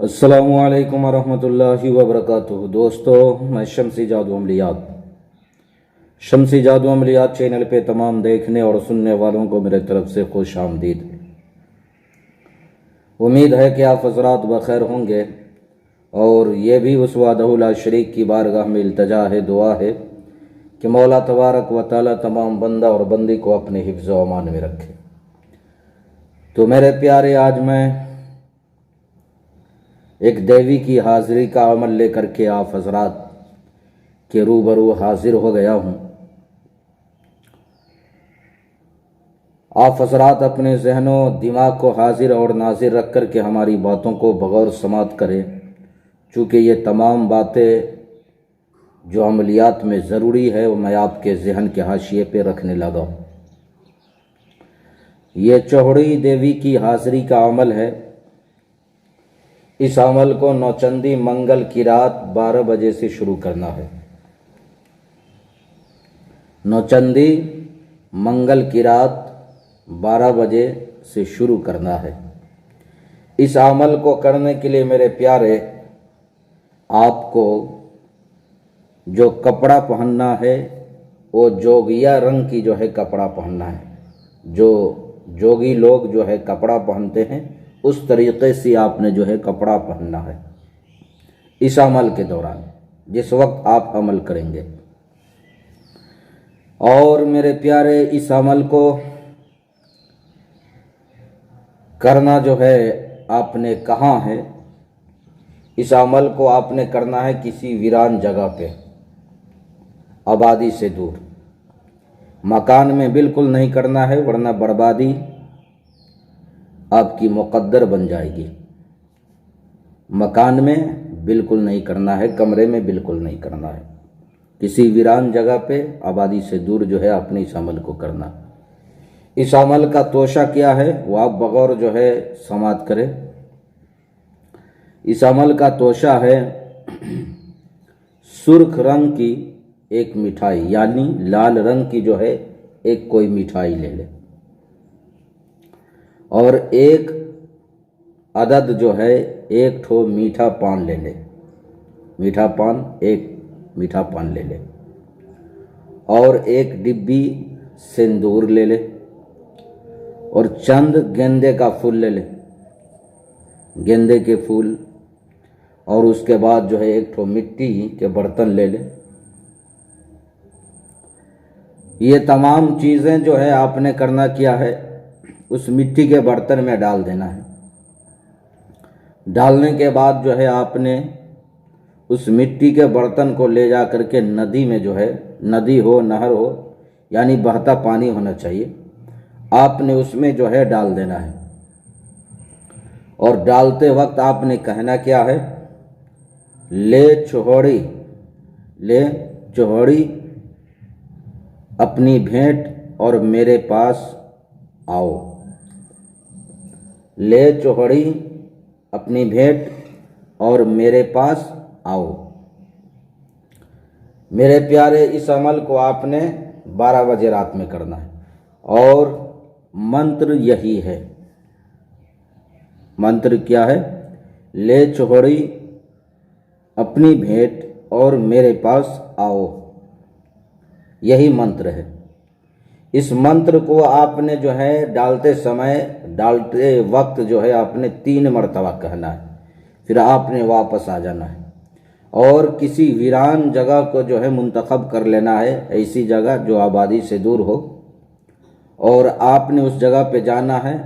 अस्सलामुअलैकुम वरहमतुल्लाहि वबरकातुहू। दोस्तों, मैं शम्सी जादू अमलियात चैनल पे तमाम देखने और सुनने वालों को मेरे तरफ से खुश आमदीद। उम्मीद है कि आप हज़रात बखैर होंगे और ये भी उस वादहुल ला शरीक की बारगाह में इल्तजा है, दुआ है कि मौला तबारक व तआला तमाम बंदा और बंदी को अपने हिफ्ज़ व अमान में रखे। तो मेरे प्यारे, आज मैं एक देवी की हाज़िरी का अमल लेकर के आप हज़रात के रूबरू हाजिर हो गया हूँ। आप हज़रात अपने जहनों दिमाग को हाजिर और नाजिर रख कर के हमारी बातों को बगौर समात करें, चूँकि ये तमाम बातें जो अमलियात में ज़रूरी है वो मैं आपके जहन के हाशिए पे रखने लगा हूँ। ये चौहड़ी देवी की हाज़िरी का अमल है। इस अमल को नौचंदी मंगल की रात 12 बजे से शुरू करना है। नौचंदी मंगल की रात 12 बजे से शुरू करना है। इस अमल को करने के लिए मेरे प्यारे, आपको जो कपड़ा पहनना है वो जोगिया रंग की जो है कपड़ा पहनना है। जो जोगी लोग जो है कपड़ा पहनते हैं उस तरीक़े से आपने जो है कपड़ा पहनना है इस अमल के दौरान, जिस वक्त आप अमल करेंगे। और मेरे प्यारे, इस अमल को करना जो है आपने कहाँ है, इस अमल को आपने करना है किसी वीरान जगह पे, आबादी से दूर। मकान में बिल्कुल नहीं करना है, वरना बर्बादी आपकी मुक़द्दर बन जाएगी। मकान में बिल्कुल नहीं करना है, कमरे में बिल्कुल नहीं करना है, किसी वीरान जगह पे आबादी से दूर जो है अपने इस अमल को करना। इस अमल का तोशा क्या है वो आप बगौर जो है समात करें। इस अमल का तोशा है सुर्ख रंग की एक मिठाई, यानी लाल रंग की जो है एक कोई मिठाई ले ले और एक अदद जो है एक ठो मीठा पान ले ले। एक मीठा पान ले ले और एक डिब्बी सिंदूर ले ले और चंद गेंदे का फूल ले ले, गेंदे के फूल। और उसके बाद जो है एक ठो मिट्टी के बर्तन ले ले। ये तमाम चीज़ें जो है आपने करना क्या है, उस मिट्टी के बर्तन में डाल देना है। डालने के बाद जो है आपने उस मिट्टी के बर्तन को ले जा करके नदी में जो है, नदी हो नहर हो यानी बहता पानी होना चाहिए, आपने उसमें जो है डाल देना है। और डालते वक्त आपने कहना क्या है, ले चौहड़ी अपनी भेंट और मेरे पास आओ। ले चौहड़ी अपनी भेंट और मेरे पास आओ। मेरे प्यारे, इस अमल को आपने 12 बजे रात में करना है और मंत्र यही है। मंत्र क्या है? ले चौहड़ी अपनी भेंट और मेरे पास आओ, यही मंत्र है। इस मंत्र को आपने जो है डालते वक्त जो है आपने 3 मरतबा कहना है, फिर आपने वापस आ जाना है और किसी वीरान जगह को जो है मुंतखब कर लेना है, ऐसी जगह जो आबादी से दूर हो, और आपने उस जगह पे जाना है।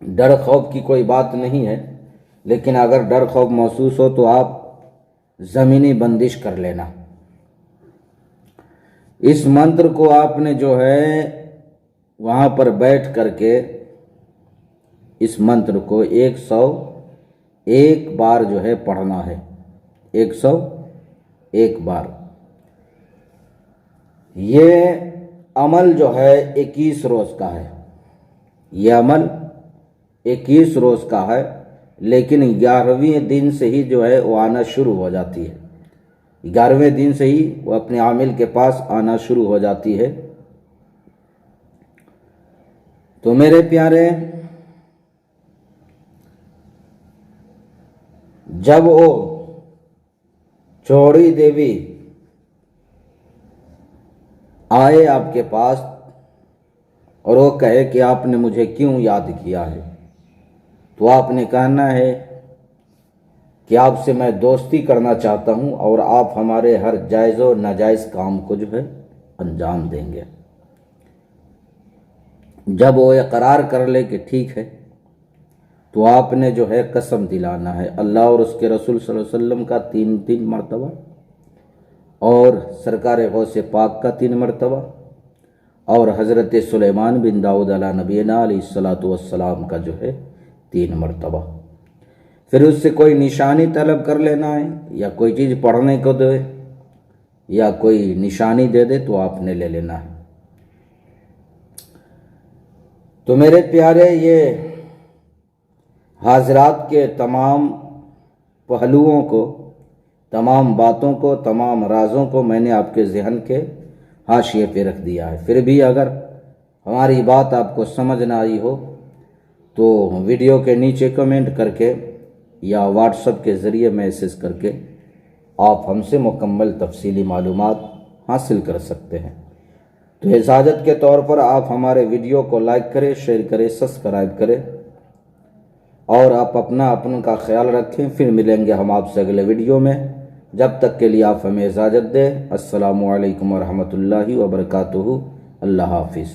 डर खौफ की कोई बात नहीं है, लेकिन अगर डर खौफ महसूस हो तो आप ज़मीनी बंदिश कर लेना। इस मंत्र को आपने जो है वहाँ पर बैठ करके इस मंत्र को 101 बार जो है पढ़ना है, 101 बार। ये अमल जो है 21 रोज़ का है। ये अमल 21 रोज़ का है, लेकिन 11वें दिन से ही जो है वो आना शुरू हो जाती है। 11वें दिन से ही वो अपने आमिल के पास आना शुरू हो जाती है। तो मेरे प्यारे, जब वो चौड़ी देवी आए आपके पास और वो कहे कि आपने मुझे क्यों याद किया है, तो आपने कहना है कि आपसे मैं दोस्ती करना चाहता हूँ और आप हमारे हर जायज़ और नाजायज़ काम को जो है अंजाम देंगे। जब वो इकरार कर ले कि ठीक है, तो आपने जो है कसम दिलाना है अल्लाह और उसके रसूल सल्लल्लाहु अलैहि वसल्लम का 3 मरतबा और सरकार गौसे पाक का 3 मरतबा और हज़रत सुलेमान बिन दाऊद अला नबीना अलैहिस्सलातु वस्सलाम का जो है 3 मरतबा। फिर उससे कोई निशानी तलब कर लेना है, या कोई चीज़ पढ़ने को दे या कोई निशानी दे दे तो आपने ले लेना है। तो मेरे प्यारे, ये हाजरात के तमाम पहलुओं को, तमाम बातों को, तमाम राज़ों को मैंने आपके ज़हन के हाशिए पे रख दिया है। फिर भी अगर हमारी बात आपको समझ ना आई हो तो वीडियो के नीचे कमेंट करके या व्हाट्सएप के ज़रिए मैसेज करके आप हमसे मुकम्मल तफसीली मालूमात हासिल कर सकते हैं। तो इजाज़त के तौर पर आप हमारे वीडियो को लाइक करें, शेयर करें, सब्सक्राइब करें और आप अपनों का ख्याल रखें। फिर मिलेंगे हम आपसे अगले वीडियो में। जब तक के लिए आप हमें इजाज़त दें। अस्सलामु अलैकुम वरहमतुल्लाहि वबरकातुहू। अल्लाह हाफिज़।